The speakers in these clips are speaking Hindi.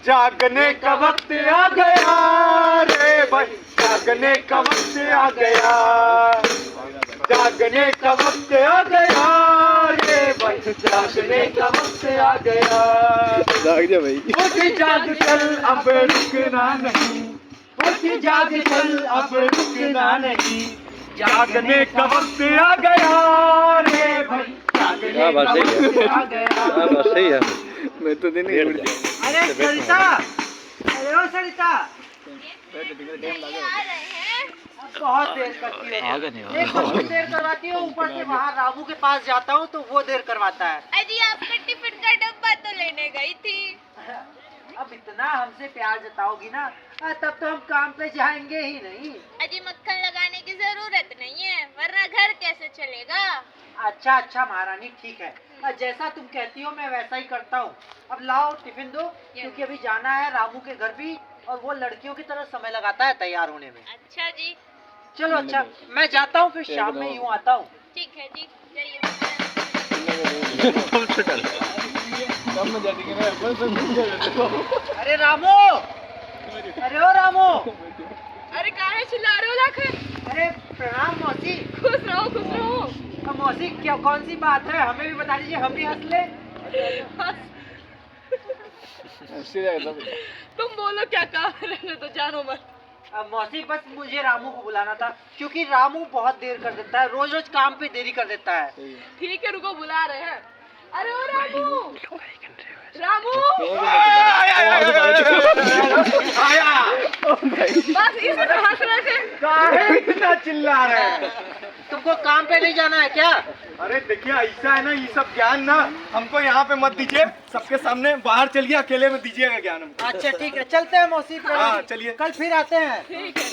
जागने का वक्त आ गया रे भाई, जागने का वक्त आ गया, जागने का वक्त आ गया रे भाई, जागने का वक्त आ गया। जाग जा भाई। उठ जाग चल अब रुकना नहीं, उठ जाग चल अब रुकना नहीं, जागने का वक्त आ गया रे भाई, जागने का वक्त आ गया। बस सही है। मैं तो दिन ही उठ गया। अरे सरिता, अरे ओ सरिता, बहुत देर करती है। एक तो देर करवाती है, ऊपर से वहाँ रामू के पास जाता हूँ तो वो देर करवाता है। अजी आपका टिफिन का डब्बा तो लेने गई थी। अब इतना हमसे प्यार जताओगी ना, तब तो हम काम पे जाएंगे ही नहीं। अजी मक्खन लगाने की जरूरत नहीं है, वरना घर कैसे चलेगा। अच्छा अच्छा महारानी, ठीक है, जैसा तुम कहती हो मैं वैसा ही करता हूँ। अब लाओ टिफिन दो, क्योंकि अभी जाना है रामू के घर भी, और वो लड़कियों की तरह समय लगाता है तैयार होने में। अच्छा जी। चलो अच्छा, मैं जाता हूँ, फिर शाम में यूँ आता हूँ। ठीक है जी, जाइए। अरे रामू, अरे ओ रामू, अरे काहे चिल्ला रहे हो लाखे? अरे प्रणाम मौसी। खुश रहो खुश रहो। अब मौसी क्या कौन सी बात है, हमें भी बता दीजिए, हम भी हंस ले। तुम बोलो क्या काम है, रहने तो जानो मत। अब मौसी बस मुझे रामू को बुलाना था, क्योंकि रामू बहुत देर कर देता है, रोज रोज काम पे देरी कर देता है। ठीक है रुको, बुला रहे हैं। अरे ओ रामू, रामू आया। बस इसे तो हंस रहे थे। काहे इतना चिल्ला रहे हैं? तुमको काम पे नहीं जाना है क्या? अरे देखिए ऐसा है ना, ये सब ज्ञान ना हमको यहाँ पे मत दीजिए, सबके सामने बाहर चलिए, अकेले में दीजिएगा ज्ञान हमको। अच्छा ठीक है, चलते हैं मौसी। हाँ चलिए, कल फिर आते हैं। ठीक है।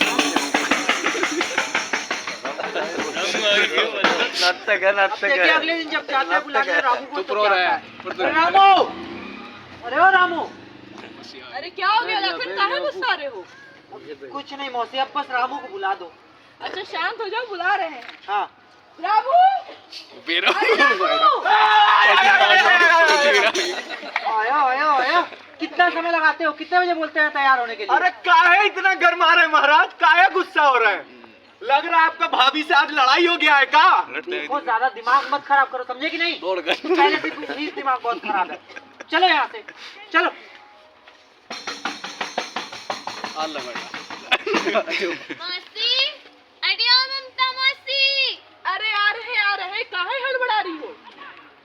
नाटक है, नाटक देखिए है। अगले दिन जब जाता है बुलाने रामू को तो क्या होता है। रामू, अरे ओ रामू। अरे क्या हो गया लाखन, काहे गुस्सा रहे हो? कुछ नहीं मौसी, अब बस रामू को बुला दो। अच्छा शांत हो जाओ, बुला रहे हैं। हाँ रामू, आया आया आया। कितना समय लगाते हो, कितने बजे बोलते हैं तैयार होने के लिए? अरे काहे इतना गर्मा रहे महाराज, काहे गुस्सा हो रहे हैं? लग रहा है आपका भाभी से आज लड़ाई हो गया है का? देखो ज्यादा दिमाग मत खराब करो, समझे कि नहीं? पहले से ही दिमाग बहुत खराब है। चलो यहाँ से, चलो। मौसी, अडियो ममता मौसी। अरे आ रहे, काहे हड़बड़ा रही हो?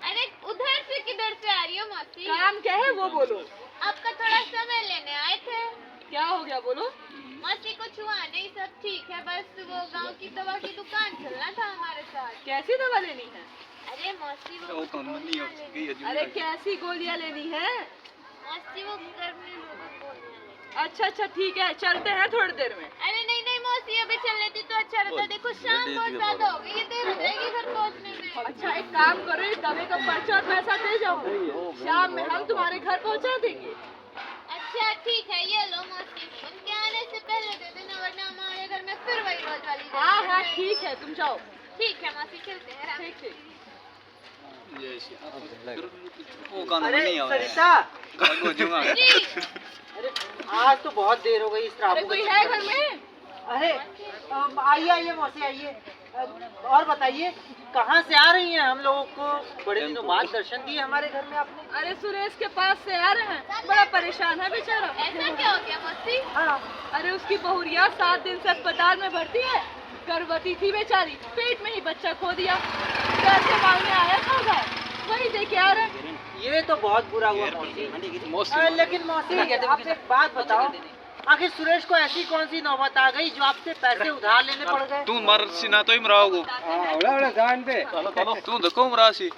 अरे उधर से किधर से आ रही हो मौसी? काम क्या है वो बोलो। आपका थोड़ा समय लेने आए थे। क्या हो गया बोलो। मौसी कुछ हुआ नहीं, सब ठीक है, बस वो गांव की दवा की दुकान चलना था हमारे साथ। कैसी दवा लेनी है? अरे मौसी वो अरे कैसी गोलियां लेनी है? मौसी वो गर्मी में। अच्छा ठीक है, चलते हैं थोड़ी देर में। अरे नहीं मौसी, अभी चल लेती तो अच्छा रहता। देखो शाम बहुत ज्यादा हो गई, ये देर हो जाएगी घर पहुंचने में। अच्छा एक काम करो, इस दवे का पर्चा और पैसा दे जाओ, शाम में हम तुम्हारे घर पहुंचा देंगे। अच्छा ठीक है, ये लो मौसी, उनके आने से पहले दे देना, वरना हमारे घर में फिर वही रोज वाली। हाँ ठीक है, तुम जाओ। ठीक है मौसी, चलते हैं। ठीक। अरे सरिता, अरे आज तो बहुत देर हो गई इस रामू को। कोई है घर में? अरे आइए मौसी आइए। और बताइए कहाँ से आ रही हैं? हम लोगों को बड़े दिनों बाद दर्शन दिए हमारे घर में आपने। अरे सुरेश के पास से आ रहे हैं, बड़ा परेशान है बेचारा। ऐसा क्या हो गया मौसी? हाँ, अरे उसकी बहुरिया 7 दिन से अस्पताल में भर्ती है, गर्भवती थी बेचारी, पेट में ही बच्चा खो दिया। पैसे मांगने आया था उधर, वही दे के आ रहे हैं। ये तो बहुत बुरा हुआ मौसी। लेकिन मौसी आप एक बात बताओ, आखिर सुरेश को ऐसी कौन सी नौबत आ गई जो आपसे पैसे उधार लेने पड़ गए? तू मरसी ना तो ही मराओगो। तू देखो मरासी।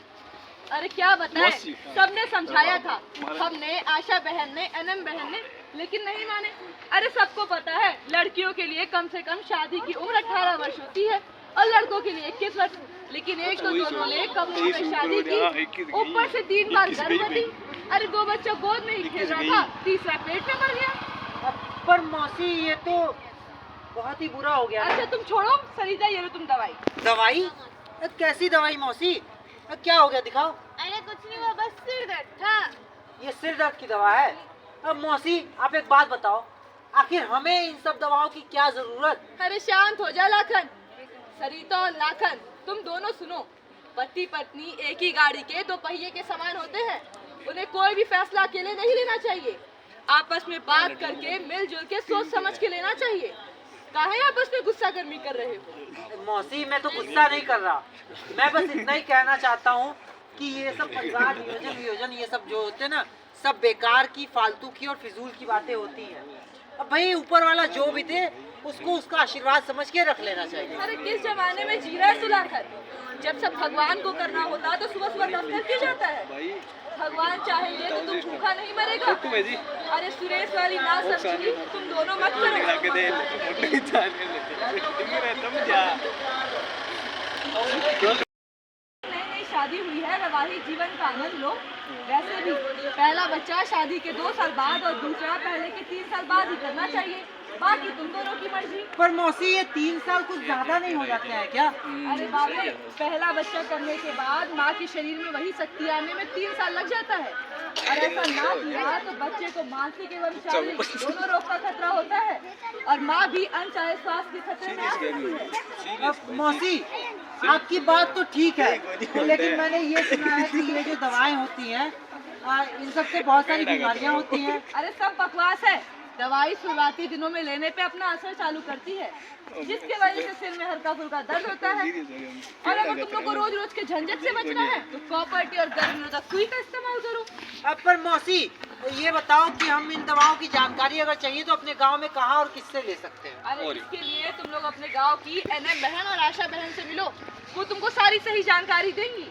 अरे क्या बताएं, सबने समझाया था, हमने, आशा बहन ने, अनम बहन ने, लेकिन नहीं माने। अरे सबको पता है लड़कियों के लिए कम से कम शादी की उम्र 18 वर्ष होती है और लड़कों के लिए 21 वर्ष, लेकिन एक तो दोनों ने कम उम्र में शादी की, ऊपर से 3 बार गर्भवती। अरे 2 बच्चा गोद में ही खेल रहा था, तीसरा पेट में मर गया। पर मौसी ये तो बहुत ही बुरा हो गया। अच्छा तुम छोड़ो सरिता, ये लो तुम दवाई। दवाई? कैसी दवाई मौसी? क्या हो गया, दिखाओ। अरे कुछ नहीं हुआ, बस सिर दर्द था। ये सिर दर्द की दवा है? अब मौसी आप एक बात बताओ, आखिर हमें इन सब दवाओं की क्या जरूरत? अरे शांत हो जा लाखन। सरिता और लाखन, तुम दोनों सुनो। पति पत्नी एक ही गाड़ी के दो पहिए के समान होते हैं। उन्हें कोई भी फैसला अकेले नहीं लेना चाहिए। आपस में बात करके मिलजुल के सोच समझ के लेना चाहिए। काहे आपस में गुस्सा गर्मी कर रहे हो? मौसी मैं तो गुस्सा नहीं कर रहा, मैं बस इतना ही कहना चाहता हूँ कि ये सब पंचायत नियोजन वियोजन ये सब जो होते हैं ना, सब बेकार की, फालतू की और फिजूल की बातें होती हैं। अब भाई ऊपर वाला जो भी दे उसको उसका आशीर्वाद समझ के रख लेना चाहिए। अरे किस जमाने में जी रहा है तू लाखन? जब सब भगवान को करना होता तो सुबह सुबह दफ्तर क्यों जाता है? भगवान चाहेंगे तो तुम भूखा नहीं मरेगा। अरे सुरेश वाली ना सब्जी तुम दोनों मत करो। नई शादी हुई है, वैवाहिक जीवन का आनंद लो। वैसे भी पहला बच्चा शादी के 2 साल बाद और दूसरा पहले के 3 साल बाद ही करना चाहिए। बाकी तुम दोनों की मर्जी। पर मौसी ये 3 साल कुछ ज्यादा नहीं हो जाते हैं क्या? अरे बाबू, पहला बच्चा करने के बाद माँ के शरीर में वही शक्ति आने में 3 साल लग जाता है। और ऐसा ना किया तो बच्चे को मानसिक एवं शारीरिक दोनों रोग का खतरा होता है और माँ भी अनचाहे स्वास्थ्य के खतरे में आ सकती है। अब मौसी आपकी बात तो ठीक है, लेकिन मैंने ये सुना है कि ये जो दवाएं होती हैं इन सबसे बहुत सारी बीमारियां होती हैं। अरे सब बकवास है। दवाई शुरुआती दिनों में लेने पे अपना असर चालू करती है, जिसके वजह से सिर में हल्का फुल्का दर्द होता है। और अगर तुम लोग को रोज रोज के झंझट से बचना है तो कॉपर्टी और गर्म निरोधक सुई का इस्तेमाल करो। अब पर मौसी ये बताओ कि हम इन दवाओं की जानकारी अगर चाहिए तो अपने गांव में कहाँ और किससे ले सकते हैं? अरे इसके लिए तुम लोग अपने गांव की एनएम बहन और आशा बहन से मिलो, वो तुमको सारी सही जानकारी देंगी।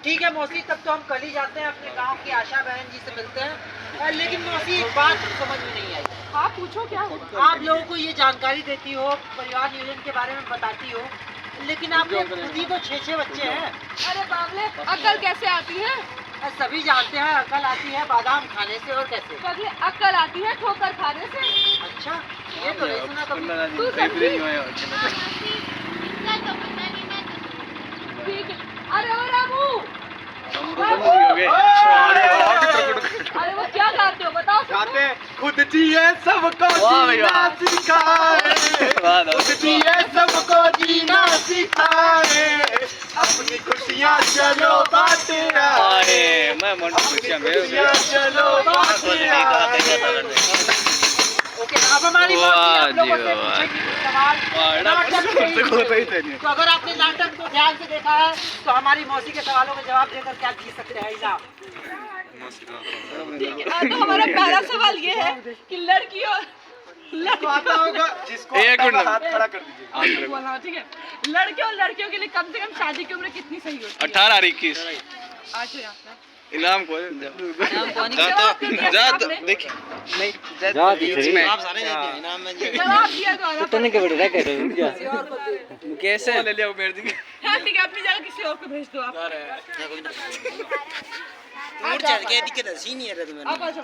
ठीक है मौसी, तब तो हम कल ही जाते हैं, अपने गांव की आशा बहन जी से मिलते हैं। लेकिन मौसी एक बात समझ में नहीं आई। हाँ पूछो, क्या हो? आप लोगों को ये जानकारी देती हो, परिवार नियोजन के बारे में बताती हो, लेकिन आपके खुद ही तो 6 बच्चे हैं। अरे बाबले, अक्ल कैसे आती है? सभी जानते हैं अकल आती है बादाम खाने से, और कैसे? बाबले, अक्ल आती है ठोकर खाने से। अच्छा, ये तो नहीं सुना कभी। तू समझी? इतना तो पता नहीं, मैं तो ठीक है। अरे ओ रामू, अरे वो क्या गाते हो बताओ? गाते खुद जिए सबको जीना सिखाए, खुद जिए सबको जीना सिखाए, अपनी खुशियाँ चलो बांटे आए, खुशियाँ चलो बांटे आए। ओके, अब हमारी आप लोगों से पूछेंगे कुछ सवाल। तो अगर आपने नाटक को ध्यान से देखा है तो हमारी मौसी के सवालों का जवाब देकर क्या जीत सकते हैं इनाम? तो हमारा पहला सवाल ये है कि लड़कियों आता होगा जिसको हाथ खड़ा कर दीजिए। बोलना ठीक है। लड़के और लड़कियों के लिए कम से कम शादी की उम्र कितनी सही होती है? 18 और 21। अच्छा, इनाम को जा तो देखिए नहीं जा इसमें आप सारे जाते हैं इनाम में जवाब दिया तो तने के बेटा क्या कैसे ले लिया वो मेरे दी। हाँ ठीक है, अपनी जगह किसी और को भेज दो आप। और चल के दिक्कत सी नहीं है तुम्हें। आप आ जाओ।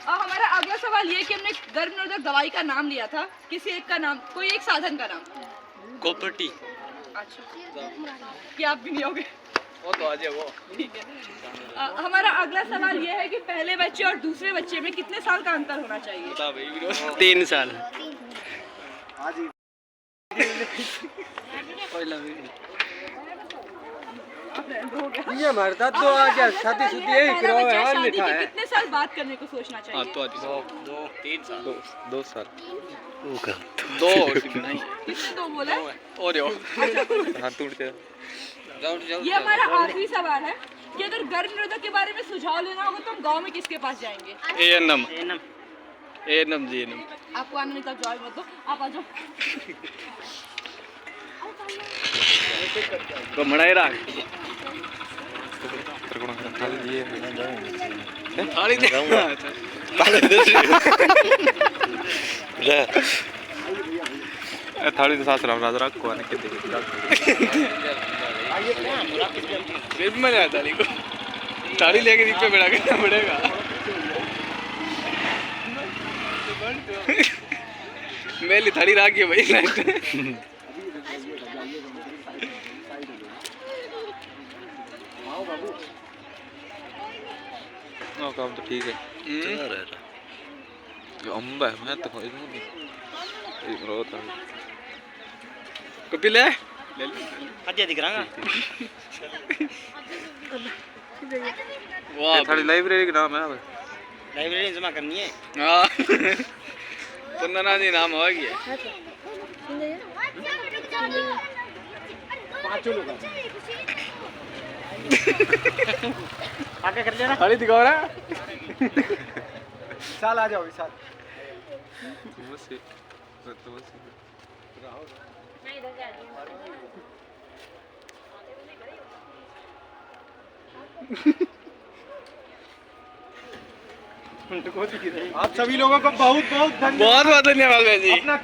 और हमारा अगला सवाल ये कि हमने गर्भ निरोधक दवाई का नाम लिया था, किसी एक का नाम, कोई एक साधन का नाम। कॉपर्टी। अच्छा, क्या आप भी नहीं होगे? वो तो आज है वो। ठीक है। हमारा अगला सवाल ये है कि पहले बच्चे और दूसरे बच्चे में कितने साल का अंतर होना चाहिए? बता भाई। 3 साल। ये मरता तो आज शादी शुदी यही करवाओ है, हाल लिखा है। कितने साल बात करने को सोचना चाहिए? हां तो 2-3 साल। 2 साल। ओके 2 नहीं कितने 2 बोला? और हां टूटते ये हमारा आखिरी सवाल है कि अगर गर्भ निरोधक के बारे में सुझाव लेना होगा तो हम गांव में किसके पास जाएंगे? एएनएम जी एनएम। आपको आने तक जॉय मत दो, आप आ जाओ। तो मनाई रहा थाली दे थाली सास राम राज रखो आने के बेबी में आया थाली को थाली लेके दीप पे बैठा करना पड़ेगा। मेरी थड़ी राखी है भाई लाइट। काम तो ठीक है चल रहा है जो अम्बा है मैं तो कोई नहीं एक रोता है कपिल है आज दिख रहा वाह थोड़ी लाइब्रेरी का नाम है लाइब्रेरी जमा करनी है। हाँ चंदना जी नाम हो गया। आगे कर लेना। थाली दिखाओ ना। विशाल आ जाओ विशाल। आप सभी लोगों को बहुत बहुत धन्यवाद। बहुत बहुत धन्यवाद भाई जी। अपना